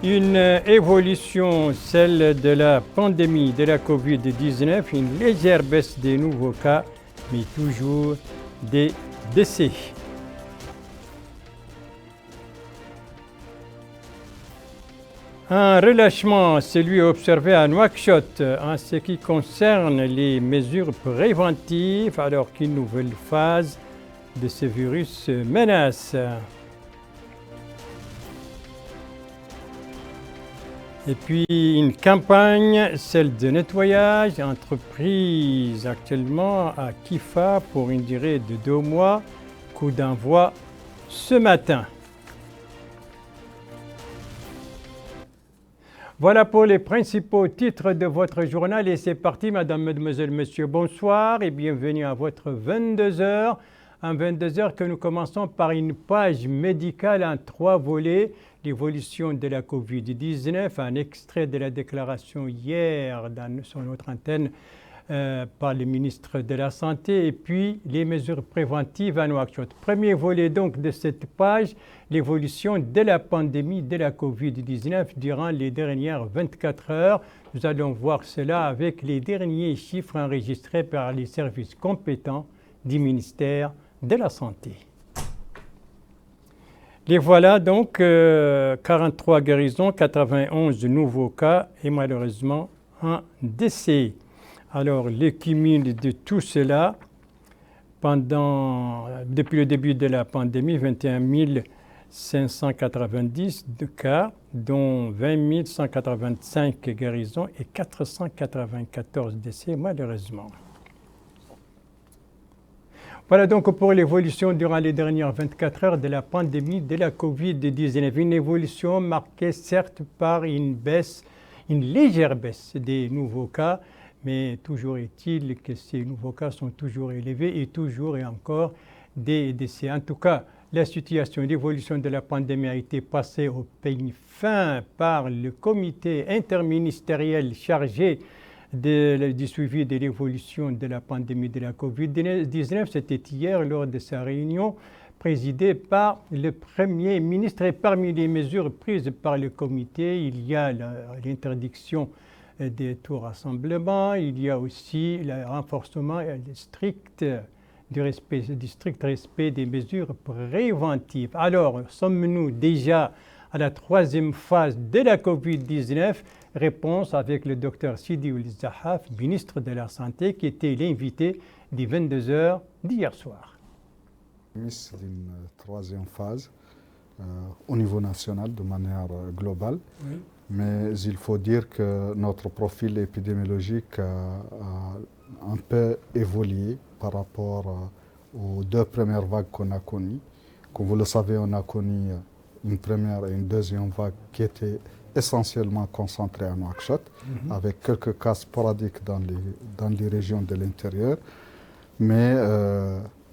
Une évolution, celle de la pandémie de la Covid-19, une légère baisse des nouveaux cas, mais toujours des décès. Un relâchement, celui observé à Nouakchott en ce qui concerne les mesures préventives alors qu'une nouvelle phase de ce virus menace. Et puis une campagne, celle de nettoyage, entreprise actuellement à Kifa pour une durée de 2 mois, coup d'envoi ce matin. Voilà pour les principaux titres de votre journal et c'est parti, mesdames, mesdemoiselles, messieurs, bonsoir et bienvenue à votre 22h. Un 22h que nous commençons par une page médicale en 3 volets. L'évolution de la Covid-19, un extrait de la déclaration hier sur notre antenne par le ministre de la Santé et puis les mesures préventives à Nouakchott. Premier volet donc de cette page, l'évolution de la pandémie de la Covid-19 durant les dernières 24 heures. Nous allons voir cela avec les derniers chiffres enregistrés par les services compétents du ministère de la Santé. Les voilà donc, 43 guérisons, 91 nouveaux cas et malheureusement un décès. Alors, le cumul de tout cela, depuis le début de la pandémie, 21 590 cas, dont 20 185 guérisons et 494 décès malheureusement. Voilà donc pour l'évolution durant les dernières 24 heures de la pandémie de la Covid-19. Une évolution marquée certes par une légère baisse des nouveaux cas, mais toujours est-il que ces nouveaux cas sont toujours élevés et toujours et encore des décès. En tout cas, la situation d'évolution de la pandémie a été passée au peigne fin par le comité interministériel chargé du suivi de l'évolution de la pandémie de la Covid-19. C'était hier lors de sa réunion présidée par le Premier ministre. Et parmi les mesures prises par le comité, il y a l'interdiction des tout rassemblements, il y a aussi le renforcement du strict respect des mesures préventives. Alors, sommes-nous déjà à la 3e phase de la Covid-19? Réponse avec le docteur Sidi Ould Zahaf, ministre de la Santé, qui était l'invité des 22h d'hier soir. C'est une 3e phase au niveau national de manière globale. Oui. Mais il faut dire que notre profil épidémiologique a un peu évolué par rapport aux 2 premières vagues qu'on a connues. Comme vous le savez, on a connu une première et une deuxième vague qui étaient essentiellement concentrées à Nouakchott, avec quelques cas sporadiques dans les régions de l'intérieur. Mais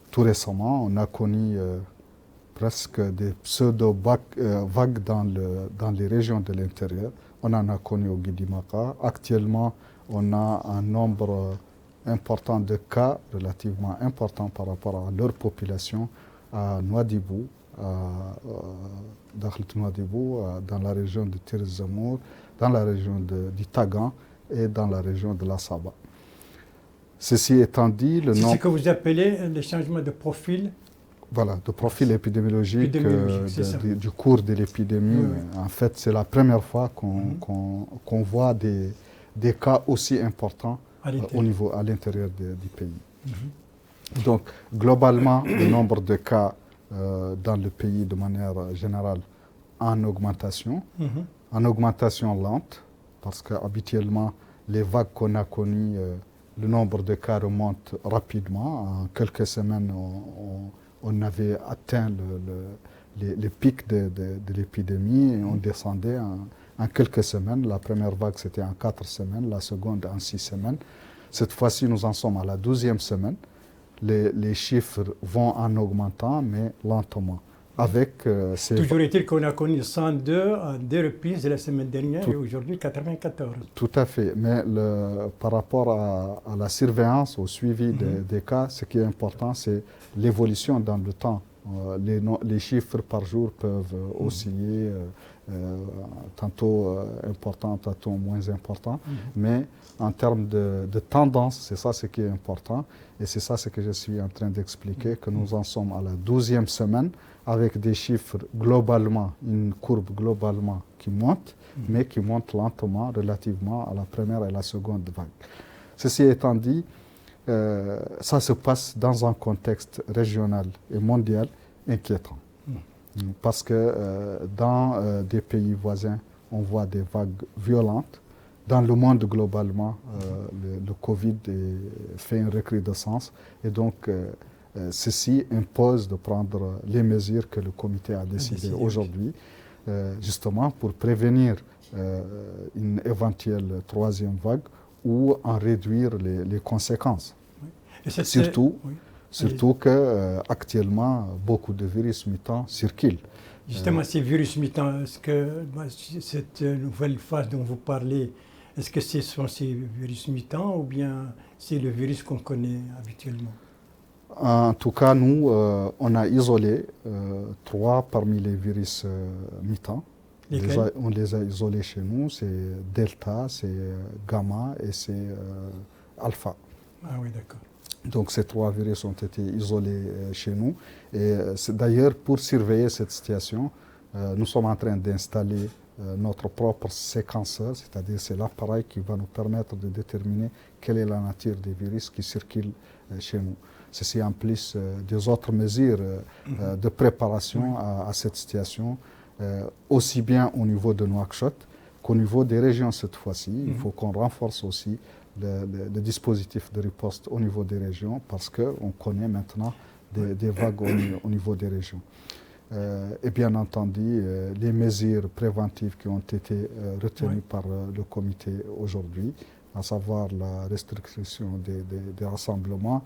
tout récemment, on a connu presque des pseudo-vagues dans les régions de l'intérieur. On en a connu au Guidimaka. Actuellement, on a un nombre important de cas, relativement important par rapport à leur population, à Nouadhibou, dans la région de Tiris-Zamour, dans la région du Tagan et dans la région de la Saba. Ceci étant dit, c'est ce que vous appelez le changement de profil. Voilà, de profil épidémiologique du cours de l'épidémie. Oui. En fait, c'est la première fois qu'on voit des cas aussi importants à l'intérieur du pays. Donc, globalement, le nombre de cas dans le pays de manière générale en augmentation lente, parce qu'habituellement, les vagues qu'on a connues, le nombre de cas remonte rapidement. En quelques semaines, on avait atteint le pic de l'épidémie et on descendait en quelques semaines. La première vague, c'était en 4 semaines, la seconde en 6 semaines. Cette fois-ci, nous en sommes à la 12e semaine. Les chiffres vont en augmentant, mais lentement. Toujours est-il qu'on a connu 102 à 2 reprises la semaine dernière et aujourd'hui 94. Tout à fait. Mais par rapport à la surveillance, au suivi des cas, ce qui est important, c'est l'évolution dans le temps Les chiffres par jour peuvent osciller, tantôt importants, tantôt moins importants, mais en termes de tendance, c'est ça ce qui est important, et c'est ça ce que je suis en train d'expliquer, que nous en sommes à la 12e semaine, avec des chiffres globalement, une courbe globalement qui monte, mais qui monte lentement relativement à la première et la seconde vague. Ceci étant dit, ça se passe dans un contexte régional et mondial inquiétant. Parce que dans des pays voisins, on voit des vagues violentes. Dans le monde globalement, le Covid fait une recrudescence. Et donc, ceci impose de prendre les mesures que le comité a décidées aujourd'hui, justement pour prévenir une éventuelle troisième vague ou en réduire les conséquences. Et surtout qu'actuellement, beaucoup de virus mutants circulent. Justement, ces virus mutants, est-ce que cette nouvelle phase dont vous parlez, est-ce que ce sont ces virus mutants ou bien c'est le virus qu'on connaît habituellement? En tout cas, nous, on a isolé 3 parmi les virus mutants. On les a isolés chez nous, c'est Delta, c'est Gamma et c'est Alpha. Ah oui, d'accord. Donc ces 3 virus ont été isolés chez nous. Et d'ailleurs, pour surveiller cette situation, nous sommes en train d'installer notre propre séquenceur, c'est-à-dire c'est l'appareil qui va nous permettre de déterminer quelle est la nature des virus qui circulent chez nous. Ceci en plus des autres mesures de préparation à cette situation, aussi bien au niveau de Nouakchott qu'au niveau des régions cette fois-ci. Il faut qu'on renforce aussi le dispositif de riposte au niveau des régions parce qu'on connaît maintenant des vagues au niveau des régions. Et bien entendu, les mesures préventives qui ont été retenues par le comité aujourd'hui, à savoir la restriction des rassemblements,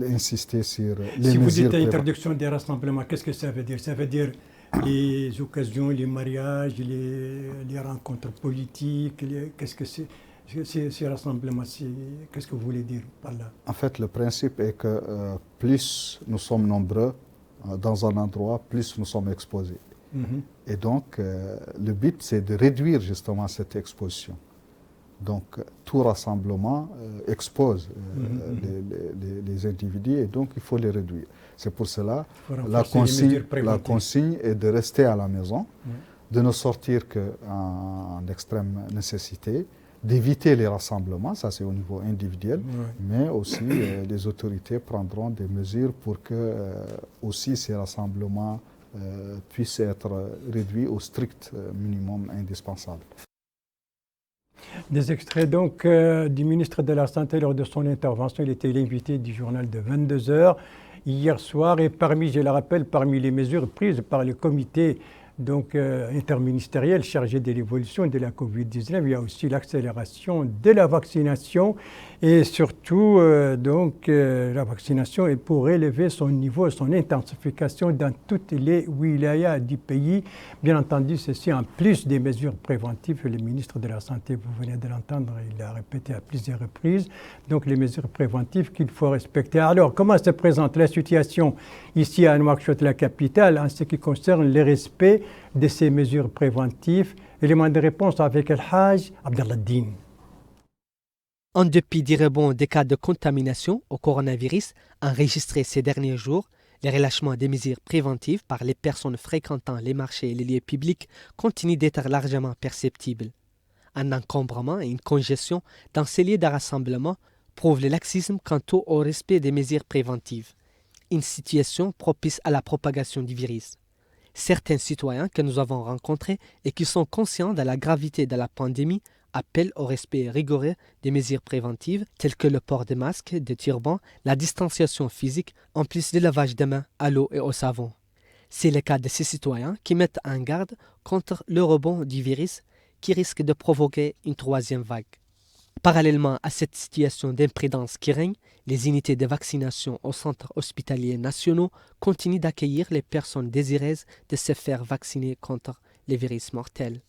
insister sur les mesures. Si vous dites interdiction des rassemblements, qu'est-ce que ça veut dire? Ça veut dire les occasions, les mariages, les rencontres politiques, qu'est-ce que c'est? Ces rassemblements, qu'est-ce que vous voulez dire par là? En fait, le principe est que plus nous sommes nombreux dans un endroit, plus nous sommes exposés. Et donc, le but, c'est de réduire justement cette exposition. Donc, tout rassemblement expose les individus et donc il faut les réduire. C'est pour cela la consigne est de rester à la maison, de ne sortir qu'en extrême nécessité, d'éviter les rassemblements, ça c'est au niveau individuel, mais aussi les autorités prendront des mesures pour que aussi ces rassemblements puissent être réduits au strict minimum indispensable. Des extraits donc du ministre de la Santé lors de son intervention. Il était l'invité du journal de 22h hier soir et je le rappelle, parmi les mesures prises par le comité interministériel chargé de l'évolution de la Covid-19, il y a aussi l'accélération de la vaccination et surtout la vaccination est pour élever son niveau, son intensification dans toutes les wilayas du pays. Bien entendu, ceci en plus des mesures préventives. Le ministre de la Santé, vous venez de l'entendre, il l'a répété à plusieurs reprises. Donc les mesures préventives qu'il faut respecter. Alors, comment se présente la situation ici à Nouakchott, la capitale, en ce qui concerne le respect de ces mesures préventives? Élément de réponse avec El-Hajj Abdallah Din. En dépit du rebond des cas de contamination au coronavirus enregistrés ces derniers jours, les relâchements des mesures préventives par les personnes fréquentant les marchés et les lieux publics continuent d'être largement perceptibles. Un encombrement et une congestion dans ces lieux de rassemblement prouvent le laxisme quant au respect des mesures préventives, une situation propice à la propagation du virus. Certains citoyens que nous avons rencontrés et qui sont conscients de la gravité de la pandémie appellent au respect rigoureux des mesures préventives telles que le port de masques, de turbans, la distanciation physique, en plus du lavage des mains à l'eau et au savon. C'est le cas de ces citoyens qui mettent en garde contre le rebond du virus qui risque de provoquer une troisième vague. Parallèlement à cette situation d'imprudence qui règne, les unités de vaccination aux centres hospitaliers nationaux continuent d'accueillir les personnes désireuses de se faire vacciner contre les virus mortels.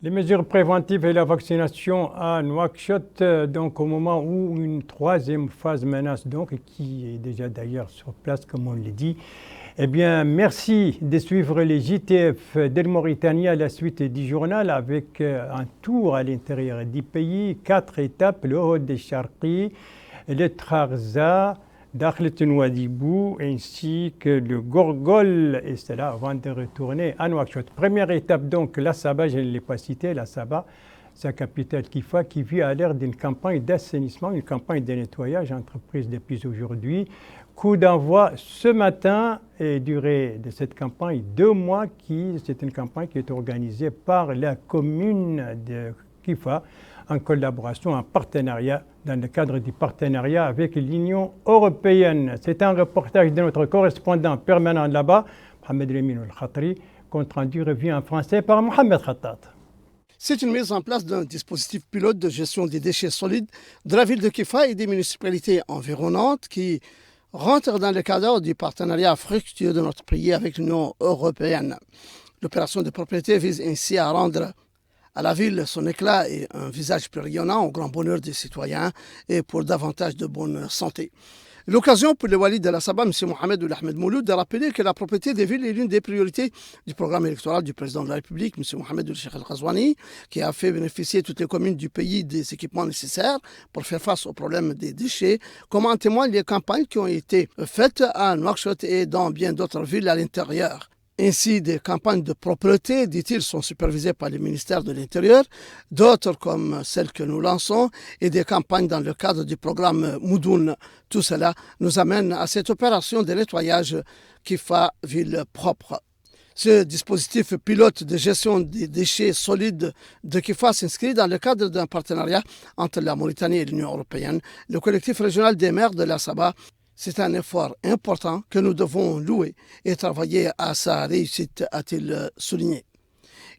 Les mesures préventives et la vaccination à Nouakchott, donc au moment où une troisième phase menace, donc, qui est déjà d'ailleurs sur place, comme on l'a dit. Eh bien, merci de suivre les JTF de Mauritanie à la suite du journal avec un tour à l'intérieur du pays, 4 étapes, le Hod Sharqi, le Trarza, Dakhlet Nouadhibou ainsi que le Gorgol, et c'est là avant de retourner à Nouakchott. Première étape donc, la Saba, je ne l'ai pas cité, la Saba, sa capitale Kifa, qui vit à l'ère d'une campagne d'assainissement, une campagne de nettoyage entreprise depuis aujourd'hui. Coup d'envoi ce matin et durée de cette campagne 2 mois. C'est une campagne qui est organisée par la commune de Kifa en collaboration, en partenariat, dans le cadre du partenariat avec l'Union européenne. C'est un reportage de notre correspondant permanent là-bas, Mohamed Remin Al-Khatri, compte rendu revue en français par Mohamed Khattat. C'est une mise en place d'un dispositif pilote de gestion des déchets solides de la ville de Kifa et des municipalités environnantes qui rentre dans le cadre du partenariat fructueux de notre pays avec l'Union européenne. L'opération de propriété vise ainsi à rendre à la ville son éclat et un visage plus rayonnant au grand bonheur des citoyens et pour davantage de bonne santé. L'occasion pour le wali de la Saba, M. Mohamed Ould Ahmed Mouloud, de rappeler que la propriété des villes est l'une des priorités du programme électoral du président de la République, M. Mohamed Ould Cheikh El Ghazouani, qui a fait bénéficier toutes les communes du pays des équipements nécessaires pour faire face au problème des déchets, comme en témoignent les campagnes qui ont été faites à Nouakchott et dans bien d'autres villes à l'intérieur. Ainsi, des campagnes de propreté, dit-il, sont supervisées par le ministère de l'Intérieur, d'autres comme celles que nous lançons, et des campagnes dans le cadre du programme Moudoun. Tout cela nous amène à cette opération de nettoyage Kifa Ville Propre. Ce dispositif pilote de gestion des déchets solides de Kifa s'inscrit dans le cadre d'un partenariat entre la Mauritanie et l'Union européenne, le collectif régional des maires de la Saba. C'est un effort important que nous devons louer et travailler à sa réussite, a-t-il souligné.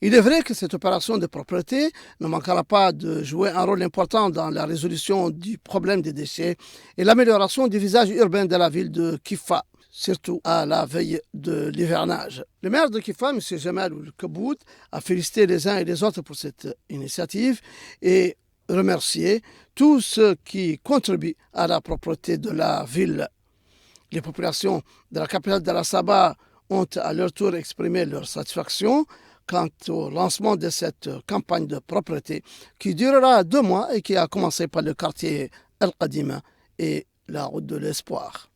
Il est vrai que cette opération de propreté ne manquera pas de jouer un rôle important dans la résolution du problème des déchets et l'amélioration du visage urbain de la ville de Kifa, surtout à la veille de l'hivernage. Le maire de Kifa, M. Jamal Ould Kabout, a félicité les uns et les autres pour cette initiative et remercier tous ceux qui contribuent à la propreté de la ville. Les populations de la capitale de la Saba ont à leur tour exprimé leur satisfaction quant au lancement de cette campagne de propreté qui durera 2 mois et qui a commencé par le quartier El Qadima et la route de l'Espoir.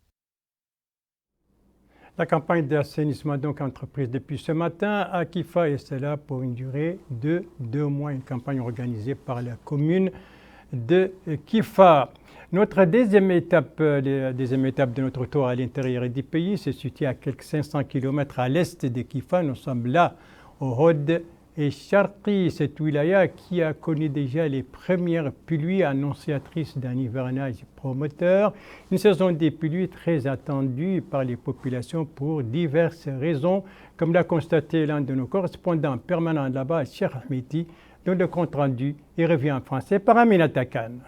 La campagne d'assainissement donc entreprise depuis ce matin à Kifa et c'est là pour une durée de 2 mois, une campagne organisée par la commune de Kifa. Notre deuxième étape de notre tour à l'intérieur du pays se situe à quelques 500 km à l'est de Kifa. Nous sommes là au Hod et Sharqi, cette wilaya qui a connu déjà les premières pluies annonciatrices d'un hivernage prometteur, une saison des pluies très attendue par les populations pour diverses raisons, comme l'a constaté l'un de nos correspondants permanents là-bas, Cheikh Ahmeti, dont le compte rendu est revu en français par Aminata Khan.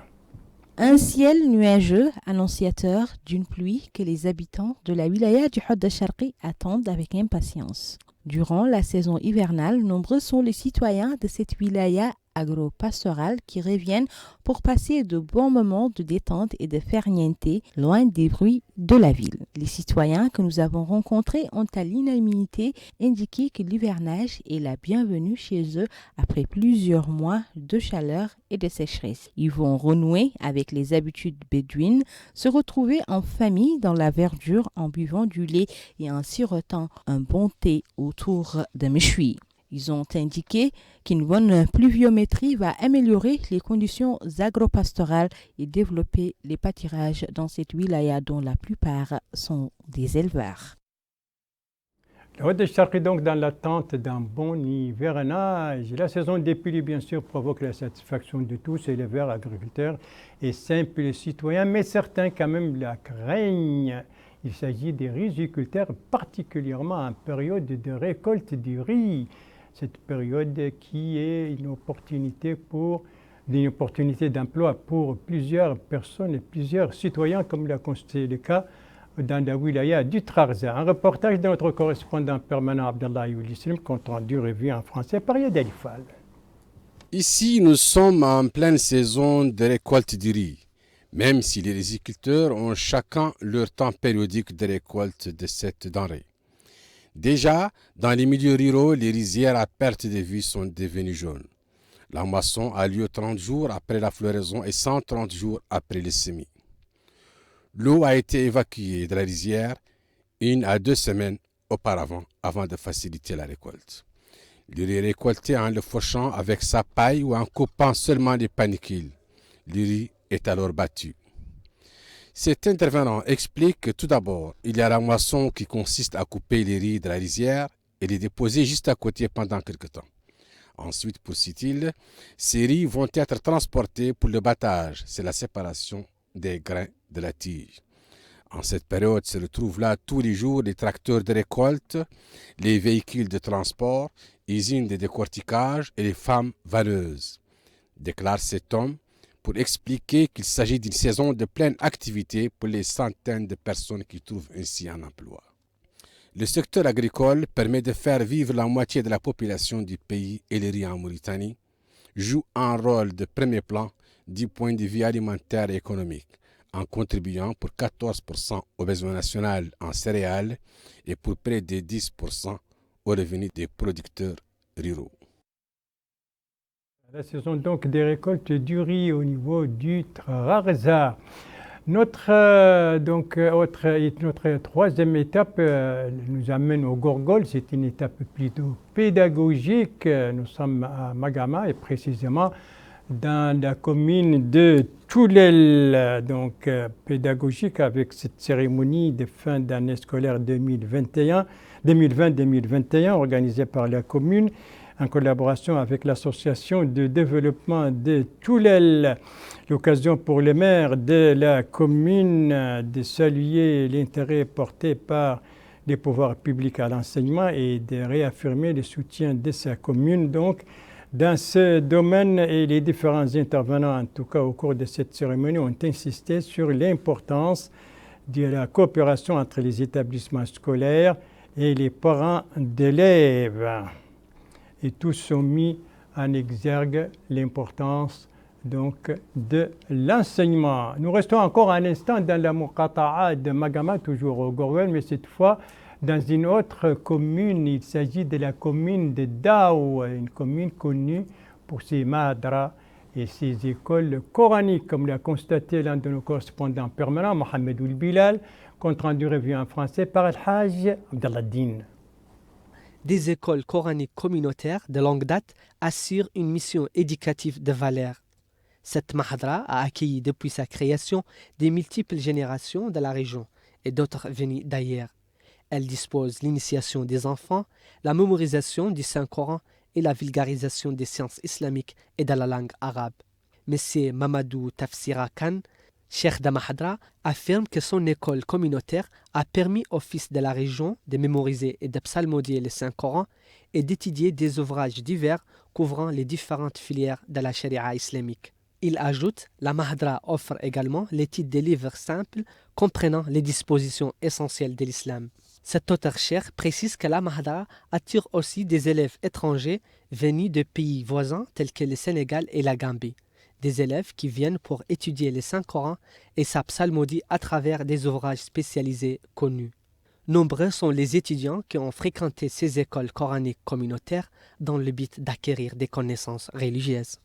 Un ciel nuageux annonciateur d'une pluie que les habitants de la wilaya du Hod Sharqi attendent avec impatience. Durant la saison hivernale, nombreux sont les citoyens de cette wilaya agro-pastorale qui reviennent pour passer de bons moments de détente et de farniente loin des bruits de la ville. Les citoyens que nous avons rencontrés ont à l'unanimité indiqué que l'hivernage est la bienvenue chez eux après plusieurs mois de chaleur et de sécheresse. Ils vont renouer avec les habitudes bédouines, se retrouver en famille dans la verdure en buvant du lait et en sirotant un bon thé autour d'un méchoui. Ils ont indiqué qu'une bonne pluviométrie va améliorer les conditions agropastorales et développer les pâturages dans cette wilaya dont la plupart sont des éleveurs. Le Hod Sharqi donc dans l'attente d'un bon hivernage. La saison des pluies bien sûr provoque la satisfaction de tous, éleveurs, agriculteurs et simples citoyens, mais certains quand même la craignent. Il s'agit des riziculteurs, particulièrement en période de récolte du riz. Cette période qui est une opportunité d'emploi pour plusieurs personnes et plusieurs citoyens, comme l'a constaté le cas dans la wilaya du Trarza. Un reportage de notre correspondant permanent Abdallah Youlislim, compte rendu revu en français par Yad Alifal. Ici, nous sommes en pleine saison de récolte du riz, même si les riziculteurs ont chacun leur temps périodique de récolte de cette denrée. Déjà, dans les milieux ruraux, les rizières à perte de vue sont devenues jaunes. La moisson a lieu 30 jours après la floraison et 130 jours après le semis. L'eau a été évacuée de la rizière 1 à 2 semaines auparavant, avant de faciliter la récolte. Le riz est récolté en le fauchant avec sa paille ou en coupant seulement les panicules. Le riz est alors battu. Cet intervenant explique que tout d'abord, il y a la moisson qui consiste à couper les riz de la rizière et les déposer juste à côté pendant quelque temps. Ensuite, poursuit-il, ces riz vont être transportés pour le battage, c'est la séparation des grains de la tige. En cette période se retrouvent là tous les jours les tracteurs de récolte, les véhicules de transport, usines de décortiquage et les femmes vanneuses, déclare cet homme pour expliquer qu'il s'agit d'une saison de pleine activité pour les centaines de personnes qui trouvent ainsi un emploi. Le secteur agricole permet de faire vivre la moitié de la population du pays et le riz en Mauritanie joue un rôle de premier plan du point de vue alimentaire et économique, en contribuant pour 14% au besoin national en céréales et pour près de 10% aux revenus des producteurs ruraux. La saison donc des récoltes du riz au niveau du Trarza. Notre troisième étape nous amène au Gorgol. C'est une étape plutôt pédagogique. Nous sommes à Magama et précisément dans la commune de Toulel, donc pédagogique avec cette cérémonie de fin d'année scolaire 2020-2021 organisée par la commune en collaboration avec l'association de développement de Toulel. L'occasion pour les maires de la commune de saluer l'intérêt porté par les pouvoirs publics à l'enseignement et de réaffirmer le soutien de sa commune. Donc, dans ce domaine, et les différents intervenants, en tout cas au cours de cette cérémonie, ont insisté sur l'importance de la coopération entre les établissements scolaires et les parents d'élèves. Et tous ont mis en exergue l'importance donc de l'enseignement. Nous restons encore un instant dans la Muqata'a de Magama, toujours au Gorgol, mais cette fois dans une autre commune. Il s'agit de la commune de Daou, une commune connue pour ses madras et ses écoles coraniques, comme l'a constaté l'un de nos correspondants permanents, Mohamed Oul Bilal, compte rendu revu en français par Al-Hajj Abdallah Din. Des écoles coraniques communautaires de longue date assurent une mission éducative de valeur. Cette mahadra a accueilli depuis sa création des multiples générations de la région et d'autres venues d'ailleurs. Elle dispose l'initiation des enfants, la mémorisation du Saint-Coran et la vulgarisation des sciences islamiques et de la langue arabe. M. Mamadou Tafsira Khan, cheikh de Mahadra, affirme que son école communautaire a permis aux fils de la région de mémoriser et de psalmodier le Saint-Coran et d'étudier des ouvrages divers couvrant les différentes filières de la charia islamique. Il ajoute, la Mahadra offre également l'étude des livres simples comprenant les dispositions essentielles de l'islam. Cet auteur cheikh précise que la Mahadra attire aussi des élèves étrangers venus de pays voisins tels que le Sénégal et la Gambie. Des élèves qui viennent pour étudier le Saint-Coran et sa psalmodie à travers des ouvrages spécialisés connus. Nombreux sont les étudiants qui ont fréquenté ces écoles coraniques communautaires dans le but d'acquérir des connaissances religieuses.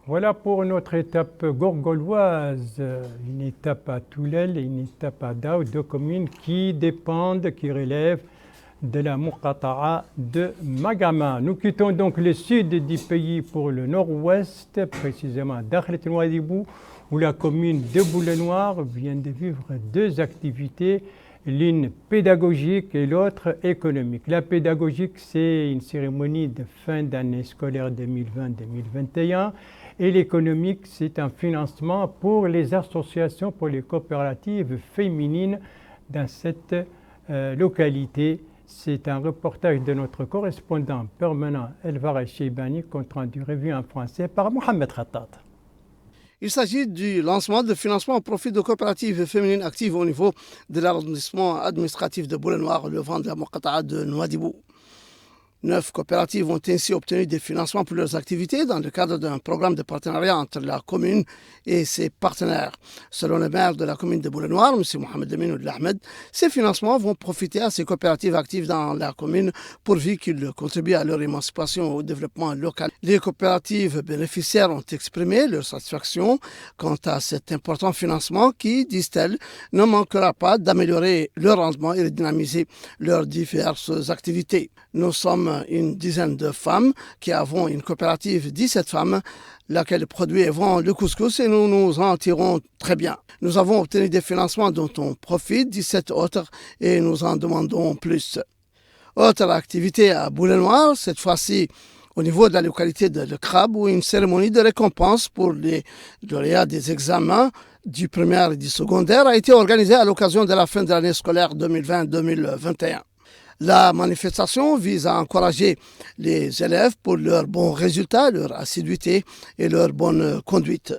Voilà pour notre étape gorgoloise, une étape à Toulel et une étape à Daou, deux communes qui dépendent, qui relèvent de la Muqata'a de Magama. Nous quittons donc le sud du pays pour le nord-ouest, précisément Dakhlet Nouadhibou, où la commune de Boulay-Noir vient de vivre deux activités, l'une pédagogique et l'autre économique. La pédagogique, c'est une cérémonie de fin d'année scolaire 2020-2021 et l'économique, c'est un financement pour les associations, pour les coopératives féminines dans cette localité. C'est un reportage de notre correspondant permanent Elvara Cheibani, compte rendu revu en français par Mohamed Khattat. Il s'agit du lancement de financement au profit de coopératives féminines actives au niveau de l'arrondissement administratif de Boulay-Noir, le vent de la Muqata'a de Nouadhibou. 9 coopératives ont ainsi obtenu des financements pour leurs activités dans le cadre d'un programme de partenariat entre la commune et ses partenaires. Selon le maire de la commune de Boulay-Noir, M. Mohamed Lamine Ahmed, ces financements vont profiter à ces coopératives actives dans la commune pourvu qu'ils contribuent à leur émancipation et au développement local. Les coopératives bénéficiaires ont exprimé leur satisfaction quant à cet important financement qui, disent-elles, ne manquera pas d'améliorer leur rendement et de dynamiser leurs diverses activités. Nous sommes une dizaine de femmes qui avons une coopérative 17 femmes, laquelle produit et vend le couscous et nous nous en tirons très bien. Nous avons obtenu des financements dont on profite, 17 autres, et nous en demandons plus. Autre activité à Boulay-Noir, cette fois-ci au niveau de la localité de Le Crabe, où une cérémonie de récompense pour les lauréats des examens du primaire et du secondaire a été organisée à l'occasion de la fin de l'année scolaire 2020-2021. La manifestation vise à encourager les élèves pour leurs bons résultats, leur assiduité et leur bonne conduite.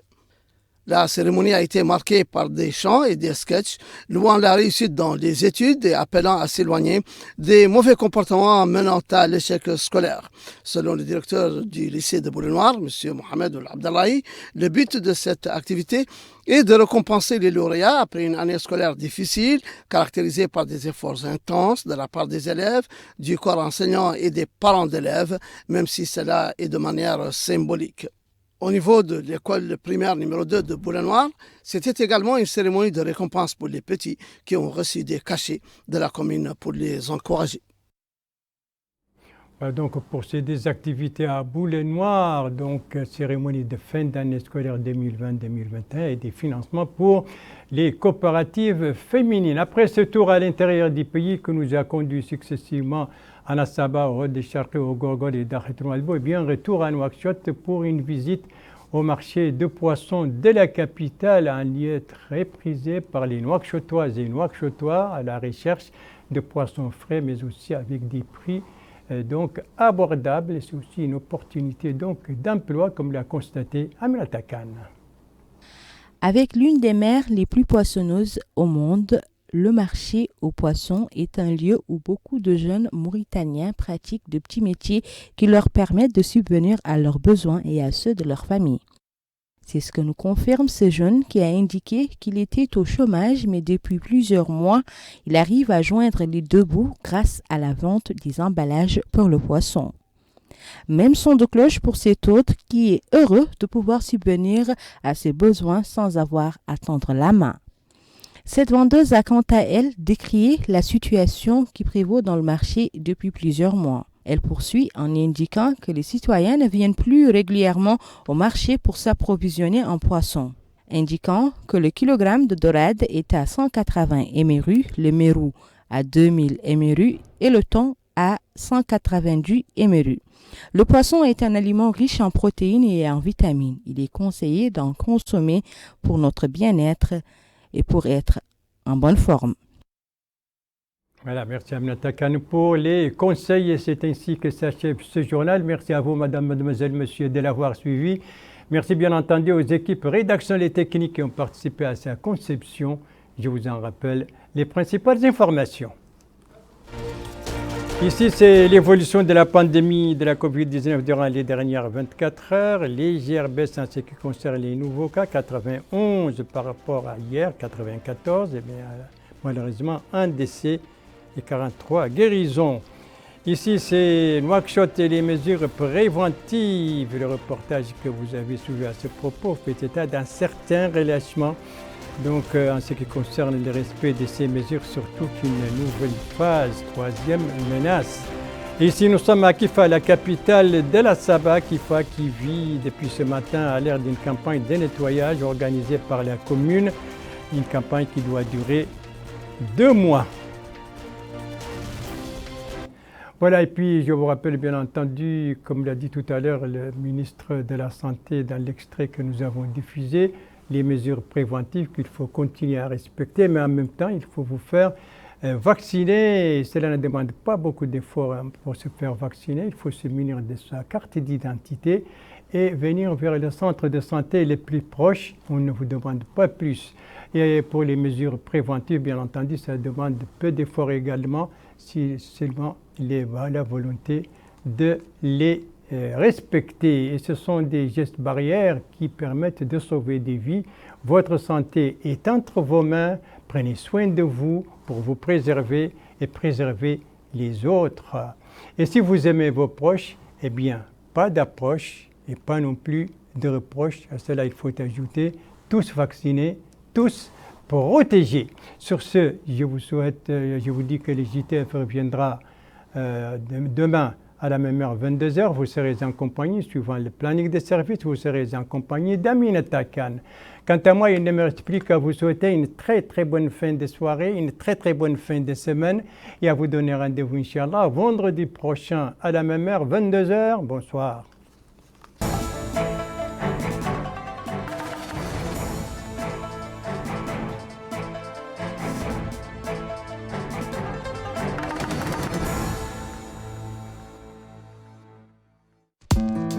La cérémonie a été marquée par des chants et des sketchs louant la réussite dans les études et appelant à s'éloigner des mauvais comportements menant à l'échec scolaire. Selon le directeur du lycée de Boulay-Noir, M. Mohamed Abdallahi, le but de cette activité est de récompenser les lauréats après une année scolaire difficile, caractérisée par des efforts intenses de la part des élèves, du corps enseignant et des parents d'élèves, même si cela est de manière symbolique. Au niveau de l'école primaire numéro 2 de Boulay-Noir, c'était également une cérémonie de récompense pour les petits qui ont reçu des cachets de la commune pour les encourager. Donc pour ces activités à Boulay-Noir, donc cérémonie de fin d'année scolaire 2020-2021 et des financements pour les coopératives féminines. Après ce tour à l'intérieur du pays que nous a conduit successivement à Nassaba, au Hod Charqi, au Gorgol et Dakhitroun Albo, et bien retour à Nouakchott pour une visite au marché de poissons de la capitale, un lieu très prisé par les Nouakchottoises et Nouakchottois à la recherche de poissons frais, mais aussi avec des prix donc abordables. C'est aussi une opportunité donc d'emploi, comme l'a constaté Aminata Khan. Avec l'une des mers les plus poissonneuses au monde, le marché aux poissons est un lieu où beaucoup de jeunes Mauritaniens pratiquent de petits métiers qui leur permettent de subvenir à leurs besoins et à ceux de leur famille. C'est ce que nous confirme ce jeune qui a indiqué qu'il était au chômage, mais depuis plusieurs mois, il arrive à joindre les deux bouts grâce à la vente des emballages pour le poisson. Même son de cloche pour cet autre qui est heureux de pouvoir subvenir à ses besoins sans avoir à tendre la main. Cette vendeuse a quant à elle décrié la situation qui prévaut dans le marché depuis plusieurs mois. Elle poursuit en indiquant que les citoyens ne viennent plus régulièrement au marché pour s'approvisionner en poissons, indiquant que le kilogramme de dorade est à 180 émerus, le mérou à 2000 émerus et le thon à 190 émerus. Le poisson est un aliment riche en protéines et en vitamines. Il est conseillé d'en consommer pour notre bien-être et pour être en bonne forme. Voilà, merci Aminata Khan pour les conseils et c'est ainsi que s'achève ce journal. Merci à vous, madame, mademoiselle, monsieur, de l'avoir suivi. Merci bien entendu aux équipes rédaction et techniques qui ont participé à sa conception. Je vous en rappelle les principales informations. Ici, c'est l'évolution de la pandémie de la Covid-19 durant les dernières 24 heures. Légère baisse en ce qui concerne les nouveaux cas, 91 par rapport à hier, 94. Et bien, malheureusement, un décès et 43 guérisons. Ici, c'est Nouakchott et les mesures préventives. Le reportage que vous avez suivi à ce propos fait état d'un certain relâchement. Donc, en ce qui concerne le respect de ces mesures, surtout une nouvelle phase, troisième menace. Ici, nous sommes à Kifa, la capitale de la Saba, Kifa qui vit depuis ce matin à l'ère d'une campagne de nettoyage organisée par la commune. Une campagne qui doit durer 2 mois. Voilà, et puis je vous rappelle bien entendu, comme l'a dit tout à l'heure le ministre de la Santé dans l'extrait que nous avons diffusé, les mesures préventives qu'il faut continuer à respecter, mais en même temps, il faut vous faire vacciner. Cela ne demande pas beaucoup d'efforts pour se faire vacciner. Il faut se munir de sa carte d'identité et venir vers le centre de santé les plus proches. On ne vous demande pas plus. Et pour les mesures préventives, bien entendu, ça demande peu d'efforts également, si seulement il y a la volonté de les respecter. Et ce sont des gestes barrières qui permettent de sauver des vies. Votre santé est entre vos mains. Prenez soin de vous pour vous préserver et préserver les autres. Et si vous aimez vos proches, eh bien, pas d'approche et pas non plus de reproches. À cela, il faut ajouter tous vaccinés, tous protégés. Sur ce, je vous dis que le JTF reviendra demain à la même heure, 22h. Vous serez en compagnie, suivant le planning de service, vous serez en compagnie d'Aminata Khan. Quant à moi, il ne me reste plus qu'à vous souhaiter une très bonne fin de soirée, une très bonne fin de semaine et à vous donner rendez-vous, Inch'Allah, vendredi prochain à la même heure, 22h. Bonsoir.